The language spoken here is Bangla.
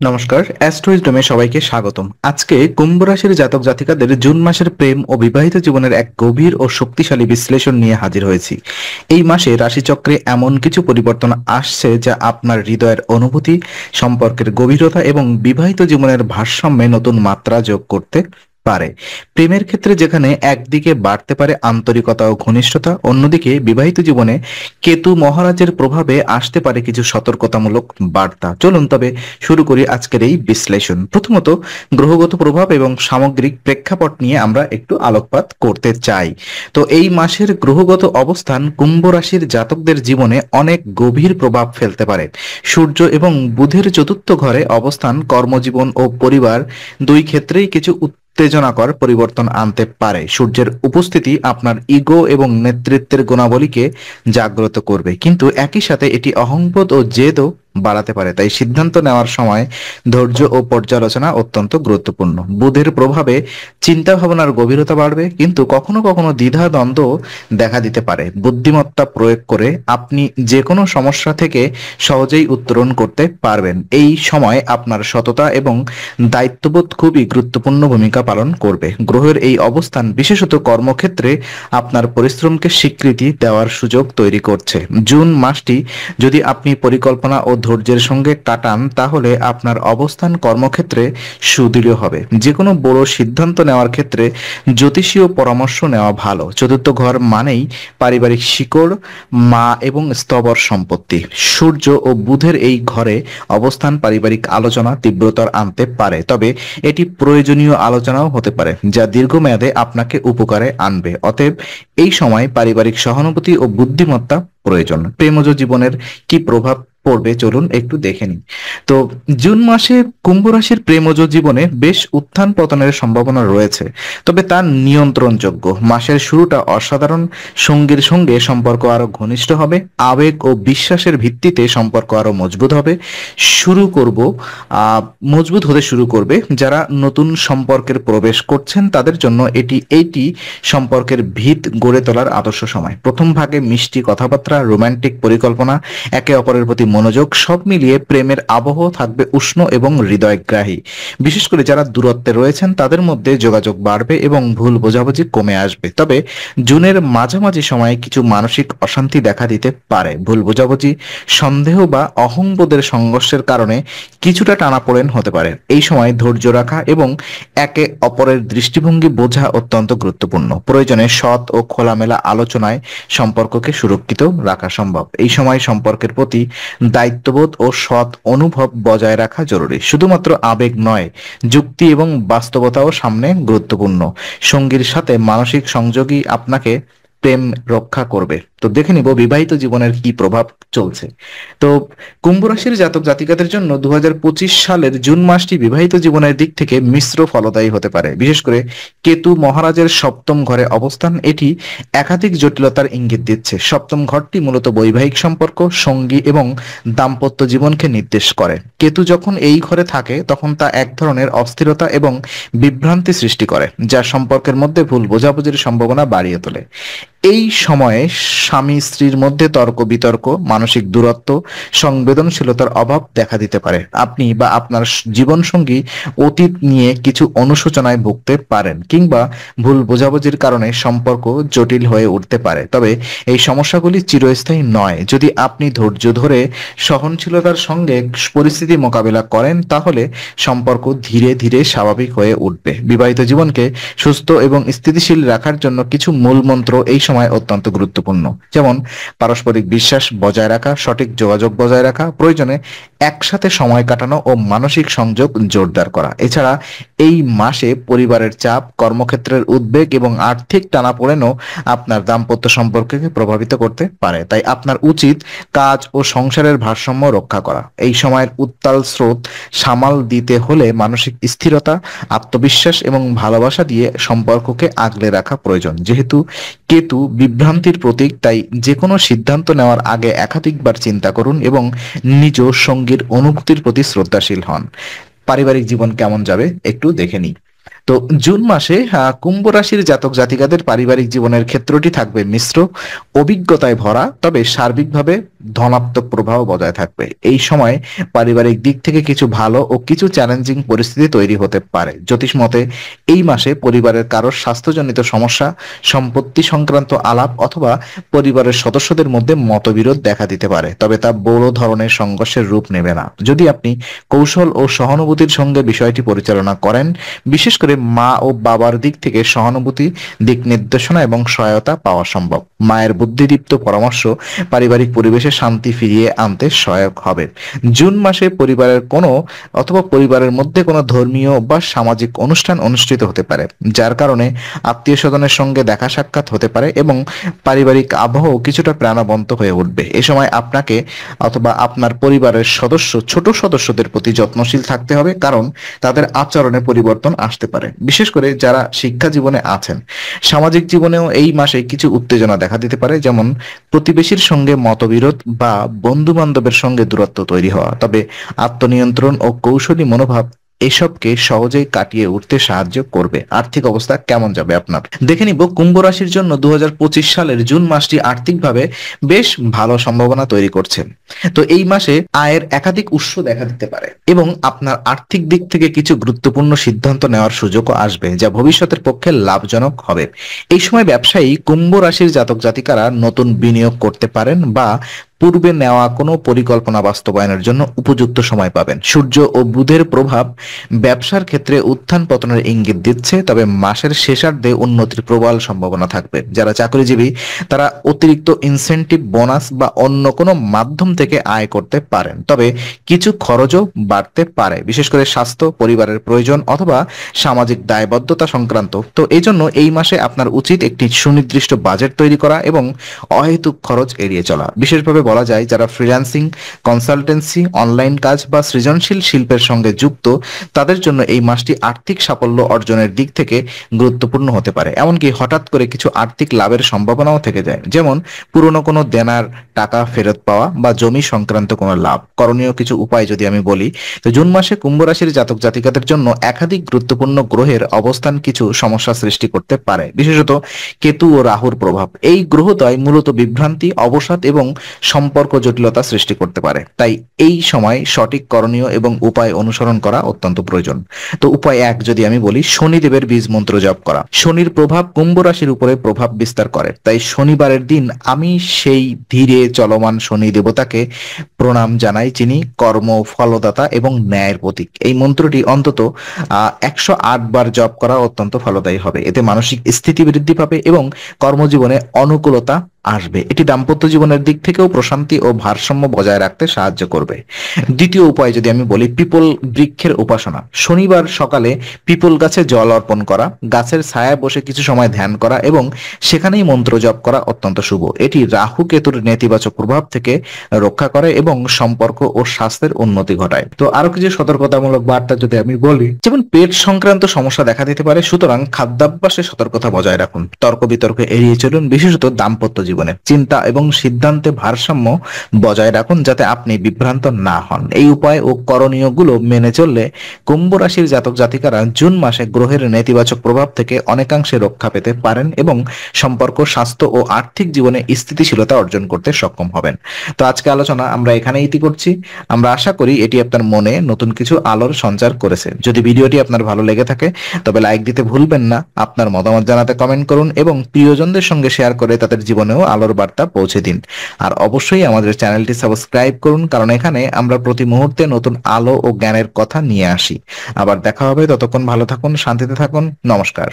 নমস্কার, অ্যাস্ট্রোইজডমে সবাইকে স্বাগতম। আজকে কুম্ভ রাশির জাতক জাতিকাদের জুন মাসের প্রেম ও বিবাহিত জীবনের এক গভীর ও শক্তিশালী বিশ্লেষণ নিয়ে হাজির হয়েছি। এই মাসে রাশিচক্রে এমন কিছু পরিবর্তন আসছে যা আপনার হৃদয়ের অনুভূতি, সম্পর্কের গভীরতা এবং বিবাহিত জীবনের ভারসাম্যে নতুন মাত্রা যোগ করতে পারে। প্রেমের ক্ষেত্রে যেখানে একদিকে বাড়তে পারে আন্তরিকতা ও ঘনিষ্ঠতা, অন্যদিকে বিবাহিত জীবনে কেতু মহারাজের প্রভাবে আসতে পারে কিছু সতর্কতামূলক বার্তা। চলুন তবে শুরু করি আজকের এই বিশ্লেষণ। প্রথমত, গ্রহগত প্রভাব এবং সামগ্রিক প্রেক্ষাপট নিয়ে আমরা একটু আলোকপাত করতে চাই। তো এই মাসের গ্রহগত অবস্থান কুম্ভ রাশির জাতকদের জীবনে অনেক গভীর প্রভাব ফেলতে পারে। সূর্য এবং বুধের চতুর্থ ঘরে অবস্থান কর্মজীবন ও পরিবার দুই ক্ষেত্রেই কিছু উত্তেজনাকর পরিবর্তন আনতে পারে। সূর্যের উপস্থিতি আপনার ইগো এবং নেতৃত্বের গুণাবলীকে জাগ্রত করবে, কিন্তু একই সাথে এটি অহংবোধ ও জেদও বাড়াতে পারে। তাই সিদ্ধান্ত নেওয়ার সময় ধৈর্য ও পর্যালোচনা অত্যন্ত গুরুত্বপূর্ণ। বুধের প্রভাবে চিন্তা ভাবনার গভীরতা বাড়বে, কিন্তু কখনো কখনো দ্বিধা দ্বন্দ্ব দেখা দিতে পারে। বুদ্ধিমত্তা প্রয়োগ করে আপনি যে কোনো সমস্যা থেকে সহজেই উত্তরণ করতে পারবেন। এই সময় আপনার সততা এবং দায়িত্ববোধ খুবই গুরুত্বপূর্ণ ভূমিকা পালন করবে। গ্রহের এই অবস্থান বিশেষত কর্মক্ষেত্রে আপনার পরিশ্রমকে স্বীকৃতি দেওয়ার সুযোগ তৈরি করছে। জুন মাসটি যদি আপনি পরিকল্পনা ও ধৈর্যের সঙ্গে কাটান, তাহলে আপনার অবস্থান কর্মক্ষেত্রে সুদৃঢ় হবে। যে কোনো বড় সিদ্ধান্ত নেওয়ার ক্ষেত্রে জ্যোতিষীয় পরামর্শ নেওয়া ভালো। চতুর্থ ঘর মানেই পারিবারিক শিকড়, মা এবং স্থবর সম্পত্তি। সূর্য ও বুধের এই ঘরে অবস্থান পারিবারিক আলোচনা তীব্রতর আনতে পারে, তবে এটি প্রয়োজনীয় আলোচনাও হতে পারে যা দীর্ঘমেয়াদে আপনাকে উপকারে আনবে। অতএব এই সময় পারিবারিক সহানুভূতি ও বুদ্ধিমত্তা প্রয়োজন। প্রেমজ জীবনের কি প্রভাব পড়বে চলুন একটু দেখে নিই। তো জুন মাসে কুম্ভ রাশির প্রেমজ জীবনে বেশ উত্থান পতনের সম্ভাবনা রয়েছে, তবে তা নিয়ন্ত্রণযোগ্য। মাসের শুরুটা অসাধারণ। সঙ্গীর সঙ্গে সম্পর্ক আরো ঘনিষ্ঠ হবে, আবেগ ও বিশ্বাসের ভিত্তিতে সম্পর্ক আরো মজবুত হবে শুরু করব মজবুত হতে শুরু করবে। যারা নতুন সম্পর্কের প্রবেশ করছেন তাদের জন্য এইটি সম্পর্কের ভিত গড়ে তোলার আদর্শ সময়। প্রথম ভাগে মিষ্টি কথাবার্তা, রোমান্টিক পরিকল্পনা, একে অপরের প্রতি মনোযোগ সব মিলিয়ে প্রেমের আবহ থাকবে উষ্ণ এবং হৃদয়গ্রাহী। বিশেষ করে যারা দূরত্বে রয়েছেন তাদের মধ্যে যোগাযোগ বাড়বে এবং ভুল বোঝাবুঝি কমে আসবে। তবে জুনের মাঝামাঝি সময়ে কিছু মানসিক অশান্তি দেখা দিতে পারে। ভুল বোঝাবুঝি, সন্দেহ বা অহংবোধের সংঘর্ষের কারণে কিছুটা টানাপোড়েন হতে পারে। এই সময় ধৈর্য রাখা এবং একে অপরের দৃষ্টিভঙ্গি বোঝা অত্যন্ত গুরুত্বপূর্ণ। প্রয়োজনে সৎ ও খোলামেলা আলোচনায় সম্পর্ককে সুরক্ষিত রাখা সম্ভব। এই সময় সম্পর্কের প্রতি দায়িত্ববোধ ও সৎ অনুভব বজায় রাখা জরুরি। শুধুমাত্র আবেগ নয়, যুক্তি এবং বাস্তবতাও সামনে গুরুত্বপূর্ণ। সঙ্গীর সাথে মানসিক সংযোগই আপনাকে প্রেম রক্ষা করবে। তো দেখে নিব বিবাহিত জীবনের কি প্রভাব চলছে। তো কুম্ভ রাশির জাতক জাতিকাদের জন্য 2025 সালের জুন মাসটি বিবাহিত জীবনের দিক থেকে মিশ্র ফলদায়ী হতে পারে। বিশেষ করে কেতু মহারাজের সপ্তম ঘরে অবস্থান এটি একাধিক জটিলতার ইঙ্গিত দিচ্ছে। সপ্তম ঘরটি মূলত বৈবাহিক সম্পর্ক, সঙ্গী এবং দাম্পত্য জীবনকে নির্দেশ করে। কেতু যখন এই ঘরে থাকে তখন তা এক ধরনের অস্থিরতা এবং বিভ্রান্তি সৃষ্টি করে, যা সম্পর্কের মধ্যে ভুল বোঝাবুঝির সম্ভাবনা বাড়িয়ে তোলে। এই সময়ে স্বামী স্ত্রীর মধ্যে তর্ক বিতর্ক, মানসিক দূরত্ব, সংবেদনশীলতার অভাব দেখা দিতে পারে। আপনি বা আপনার জীবনসঙ্গী অতীত নিয়ে কিছু অনুশোচনায় ভুগতে পারেন, কিংবা ভুল বোঝাবুঝির কারণে সম্পর্ক জটিল হয়ে উঠতে পারে। তবে এই সমস্যাগুলি চিরস্থায়ী নয়। যদি আপনি ধৈর্য ধরে সহনশীলতার সঙ্গে পরিস্থিতি মোকাবিলা করেন, তাহলে সম্পর্ক ধীরে ধীরে স্বাভাবিক হয়ে উঠবে। বিবাহিত জীবনকে সুস্থ এবং স্থিতিশীল রাখার জন্য কিছু মূল মন্ত্র এই সময় অত্যন্ত গুরুত্বপূর্ণ, যেমন পারস্পরিক বিশ্বাস বজায় রাখা, সঠিক যোগাযোগ বজায় রাখা, প্রয়োজনে একসাথে সময় কাটানো ও মানসিক সংযোগ জোরদার করা। এছাড়া এই মাসে পরিবারের চাপ, কর্মক্ষেত্রের উদ্বেগ এবং আর্থিক টানাপোড়েনও আপনার দাম্পত্য সম্পর্ককে প্রভাবিত করতে পারে। তাই আপনার উচিত কাজ ও সংসারের ভারসাম্য রক্ষা করা। এই সময়ের উত্তাল স্রোত সামাল দিতে হলে মানসিক স্থিরতা, আত্মবিশ্বাস এবং ভালোবাসা দিয়ে সম্পর্ককে আগলে রাখা প্রয়োজন। যেহেতু কেতু বিভ্রান্তির প্রতীক, তাই যে কোনো সিদ্ধান্ত নেওয়ার আগে একাধিকবার চিন্তা করুন এবং নিজ সঙ্গীর অনুভূতির প্রতি শ্রদ্ধাশীল হন। পারিবারিক জীবন কেমন যাবে একটু দেখে নিই। তো জুন মাসে কুম্ভ রাশির জাতক জাতিকাদের পারিবারিক জীবনের ক্ষেত্রটি থাকবে মিশ্র, অভিজ্ঞতায় ভরা, তবে সার্বিকভাবে ধনাত্মক প্রভাব বজায় থাকবে। এই সময় পারিবারিক দিক থেকে কিছু ভালো ও কিছু চ্যালেঞ্জিং পরিস্থিতি তৈরি হতে পারে। জ্যোতিষ মতে এই মাসে পরিবারের কারোর স্বাস্থ্যজনিত সমস্যা, সম্পত্তি সংক্রান্ত আলাপ অথবা পরিবারের সদস্যদের মধ্যে মতবিরোধ দেখা দিতে পারে, তবে তা বড় ধরনের সংঘর্ষের রূপ নেবে না যদি আপনি কৌশল ও সহানুভূতির সঙ্গে বিষয়টি পরিচালনা করেন। বিশেষ করে মা ও বাবার দিক থেকে সহানুভূতি, দিক নির্দেশনা এবং সহায়তা পাওয়া সম্ভব। মায়ের বুদ্ধিদীপ্ত পরামর্শ পারিবারিক পরিবেশে শান্তি ফিরিয়ে আনতে সহায়ক হবে। জুন মাসে পরিবারের মধ্যে কোনো ধর্মীয় বা সামাজিক অনুষ্ঠান অনুষ্ঠিত হতে পারে, যার কারণে আত্মীয় স্বজনের সঙ্গে দেখা সাক্ষাৎ হতে পারে এবং পারিবারিক আবহ কিছুটা প্রাণবন্ত হয়ে উঠবে। এ সময় আপনাকে অথবা আপনার পরিবারের ছোট সদস্যদের প্রতি যত্নশীল থাকতে হবে, কারণ তাদের আচরণে পরিবর্তন আসতে পারে, বিশেষ করে যারা শিক্ষা জীবনে আছেন। সামাজিক জীবনেও এই মাসে কিছু উত্তেজনা দেখা দিতে পারে, যেমন প্রতিবেশীর সঙ্গে মতবিরোধ বা বন্ধু বান্ধবের সঙ্গে দূরত্ব তৈরি হওয়া, তবে আত্মনিয়ন্ত্রণ ও কৌশলী মনোভাব এসবকে সহজেই কাটিয়ে উঠতে সাহায্য করবে। আর্থিক অবস্থা কেমন যাবে আপনার, দেখে নিব। কুম্ভ রাশির জন্য 2025 সালের জুন মাসটি আর্থিকভাবে বেশ ভালো সম্ভাবনা তৈরি করছে। তো এই মাসে আয়ের একাধিক উৎস দেখা দিতে পারে এবং আপনার আর্থিক দিক থেকে কিছু গুরুত্বপূর্ণ সিদ্ধান্ত নেওয়ার সুযোগও আসবে, যা ভবিষ্যতের পক্ষে লাভজনক হবে। এই সময় ব্যবসায়ী কুম্ভ রাশির জাতক জাতিকারা নতুন বিনিয়োগ করতে পারেন বা পূর্বে নেওয়া কোনো পরিকল্পনা বাস্তবায়নের জন্য উপযুক্ত সময় পাবেন। সূর্য ও বুধের প্রভাব ব্যবসার ক্ষেত্রে উত্থান পতনের ইঙ্গিত দিচ্ছে, তবে মাসের শেষার্ধে উন্নতির প্রবল সম্ভাবনা থাকবে। যারা চাকরিজীবী তারা অতিরিক্ত ইনসেনটিভ, বোনাস বা অন্য কোনো মাধ্যম থেকে আয় করতে পারেন, তবে কিছু খরচও বাড়তে পারে, বিশেষ করে স্বাস্থ্য, পরিবারের প্রয়োজন অথবা সামাজিক দায়বদ্ধতা সংক্রান্ত। তো এই জন্য এই মাসে আপনার উচিত একটি সুনির্দিষ্ট বাজেট তৈরি করা এবং অহেতুক খরচ এড়িয়ে চলা। বিশেষভাবে বলা যায় যারা ফ্রিল্যান্সিং, কনসালটেন্সি, অনলাইন কাজ বা সৃজনশীল শিল্পের সঙ্গে যুক্ত, তাদের জন্য এই মাসটি আর্থিক সাফল্য অর্জনের দিক থেকে গুরুত্বপূর্ণ হতে পারে। এমনকি হঠাৎ করে কিছু আর্থিক লাভের সম্ভাবনাও থেকে যায়, যেমন পুরনো কোনো দেনার টাকা ফেরত পাওয়া বা জমি সংক্রান্ত কোনো লাভ। করণীয় কিছু উপায় যদি আমি বলি, তো জুন মাসে কুম্ভ রাশির জাতক জাতিকাদের জন্য একাধিক গুরুত্বপূর্ণ গ্রহের অবস্থান কিছু সমস্যা সৃষ্টি করতে পারে, বিশেষত কেতু ও রাহুর প্রভাব। এই গ্রহদ্বয় মূলত বিভ্রান্তি, অবসাদ এবং সম্পর্ক জটিলতা সৃষ্টি করতে পারে, তাই এই সময় সঠিক করণীয় এবং উপায় অনুসরণ করা অত্যন্ত প্রয়োজন। তো উপায় 1 যদি আমি বলি, শনিদেবের বীজ মন্ত্র জপ করা। শনির প্রভাব কুম্ভ রাশির উপরে প্রভাব বিস্তার করে, তাই শনিবারের দিন আমি সেই ধীরে চলমান শনি দেবতাকে প্রণাম জানাই, যিনি কর্ম, ফলদাতা এবং ন্যায়ের প্রতীক। এই মন্ত্রটি অন্তত 108 বার জপ করা অত্যন্ত ফলদায়ী হবে। এতে মানসিক স্থিতি বৃদ্ধি পাবে এবং কর্মজীবনে অনুকূলতা আসবে। এটি দাম্পত্য জীবনের দিক থেকেও প্রশান্তি ও ভারসাম্য বজায় রাখতে সাহায্য করবে। দ্বিতীয় উপায় যদি আমি বলি, পিপল বৃক্ষের উপাসনা। শনিবার সকালে পিপল গাছে জল অর্পণ করা, গাছের ছায়ায় বসে কিছু সময় ধ্যান করা এবং সেখানেই মন্ত্র জপ করা অত্যন্ত শুভ। এটি রাহু কেতুর নেতিবাচক প্রভাব থেকে রক্ষা করে এবং সম্পর্ক ও স্বাস্থ্যের উন্নতি ঘটায়। তো আরো কিছু সতর্কতামূলক বার্তা যদি আমি বলি, যেমন পেট সংক্রান্ত সমস্যা দেখা দিতে পারে, সুতরাং খাদ্যাভ্যাসে সতর্কতা বজায় রাখুন। তর্ক বিতর্ক এড়িয়ে চলুন, বিশেষত দাম্পত্য জীবনে। চিন্তা এবং সিদ্ধান্তে ভারসাম্য বজায় রাখুন যাতে আপনি বিভ্রান্ত না হন। এই উপায় ও করণীয়গুলো মেনে চললে কুম্ভ রাশির জাতক জাতিকারা জুন মাসে গ্রহের নেতিবাচক প্রভাব থেকে অনেকাংশে রক্ষা পেতে পারেন এবং সম্পর্ক, স্বাস্থ্য ও আর্থিক জীবনে স্থিতিশীলতা অর্জন করতে সক্ষম হবেন। তো আজকে আলোচনা আমরা এখানে ইতি করছি। আমরা আশা করি এটি আপনার মনে নতুন কিছু আলোর সঞ্চার করেছে। যদি ভিডিওটি আপনার ভালো লেগে থাকে তবে লাইক দিতে ভুলবেন না। আপনার মতামত জানাতে কমেন্ট করুন এবং প্রিয়জনদের সঙ্গে শেয়ার করে তাদের জীবনেও আলোর বার্তা পৌঁছে দিন। আর অবশ্যই আমাদের চ্যানেলটি সাবস্ক্রাইব করুন, কারণ এখানে আমরা প্রতি মুহূর্তে নতুন আলো ও জ্ঞানের কথা নিয়ে আসি। আবার দেখা হবে, ততক্ষণ ভালো থাকুন, শান্তিতে থাকুন। নমস্কার।